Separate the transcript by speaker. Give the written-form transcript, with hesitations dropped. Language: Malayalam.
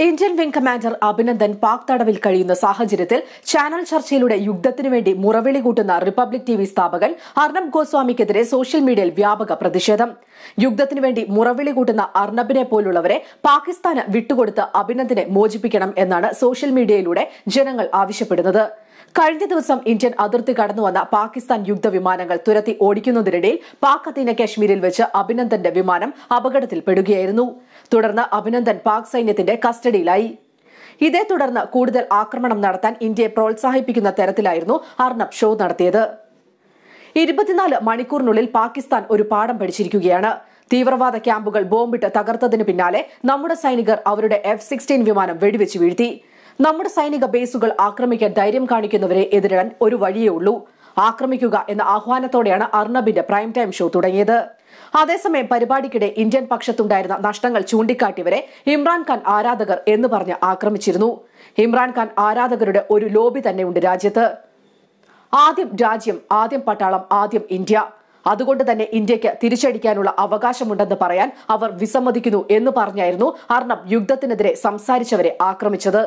Speaker 1: Indian wing commander Abhinandan Pak തടവിൽ കഴിയുന്ന സാഹചര്യത്തിൽ ചാനൽ ചർച്ചയിലൂടെ യുദ്ധത്തിനു വേണ്ടി മുറവിളി കൂട്ടുന്ന റിപ്പബ്ലിക് ടിവി സ്ഥാപകൻ അർണബ് ഗോസ്വാമിക്കെതിരെ സോഷ്യൽ മീഡിയയിൽ വ്യാപക പ്രതിഷേധം. യുദ്ധത്തിനു വേണ്ടി മുറവിളി കൂട്ടുന്ന അർണബിനെ പോലുള്ളവരെ പാകിസ്ഥാന് വിട്ടുകൊടുത്ത് അഭിനന്ദനെ മോചിപ്പിക്കണം എന്നാണ് സോഷ്യൽ മീഡിയയിലൂടെ ജനങ്ങൾ ആവശ്യപ്പെടുന്നത്. കഴിഞ്ഞ ദിവസം ഇന്ത്യൻ അതിർത്തി കടന്നുവന്ന പാകിസ്ഥാൻ യുദ്ധവിമാനങ്ങൾ തുരത്തി ഓടിക്കുന്നതിനിടയിൽ പാക് അധീന കശ്മീരിൽ വെച്ച് അഭിനന്ദന്റെ വിമാനം അപകടത്തിൽപ്പെടുകയായിരുന്നു. തുടർന്ന് അഭിനന്ദൻ പാക് സൈന്യത്തിന്റെ കസ്റ്റഡിയിലായി. ഇതേ തുടർന്ന് കൂടുതൽ ആക്രമണം നടത്താൻ ഇന്ത്യയെ പ്രോത്സാഹിപ്പിക്കുന്ന തരത്തിലായിരുന്നു അർണബ് ഷോ നടത്തിയത്. 24 മണിക്കൂറിനുള്ളിൽ പാകിസ്ഥാൻ ഒരു പാഠം പഠിച്ചിരിക്കുകയാണ്. തീവ്രവാദ ക്യാമ്പുകൾ ബോംബിട്ട് തകർത്തതിന് പിന്നാലെ നമ്മുടെ സൈനികർ അവരുടെ F-16 വിമാനം വെടിവെച്ച് വീഴ്ത്തി. നമ്മുടെ സൈനിക ബേസുകൾ ആക്രമിക്കാൻ ധൈര്യം കാണിക്കുന്നവരെ എതിരിടാൻ ഒരു വഴിയേ ഉള്ളൂ, ആക്രമിക്കുക എന്ന ആഹ്വാനത്തോടെയാണ് അർണബിന്റെ പ്രൈം ടൈം ഷോ തുടങ്ങിയത്. അതേസമയം പരിപാടിക്കിടെ ഇന്ത്യൻ പക്ഷത്തുണ്ടായിരുന്ന നഷ്ടങ്ങൾ ചൂണ്ടിക്കാട്ടിയവരെ ഇമ്രാൻഖാൻ ആരാധകർ എന്ന് പറഞ്ഞ് ആക്രമിച്ചിരുന്നു. ഇമ്രാൻഖാൻ ആരാധകരുടെ ഒരു ലോബി തന്നെയുണ്ട് രാജ്യത്ത്. ആദ്യം രാജ്യം, ആദ്യം പട്ടാളം, ആദ്യം ഇന്ത്യ. അതുകൊണ്ട് തന്നെ ഇന്ത്യക്ക് തിരിച്ചടിക്കാനുള്ള അവകാശമുണ്ടെന്ന് പറയാൻ അവർ വിസമ്മതിക്കുന്നു എന്ന് പറഞ്ഞായിരുന്നു അർണബ് യുദ്ധത്തിനെതിരെ സംസാരിച്ചവരെ ആക്രമിച്ചത്.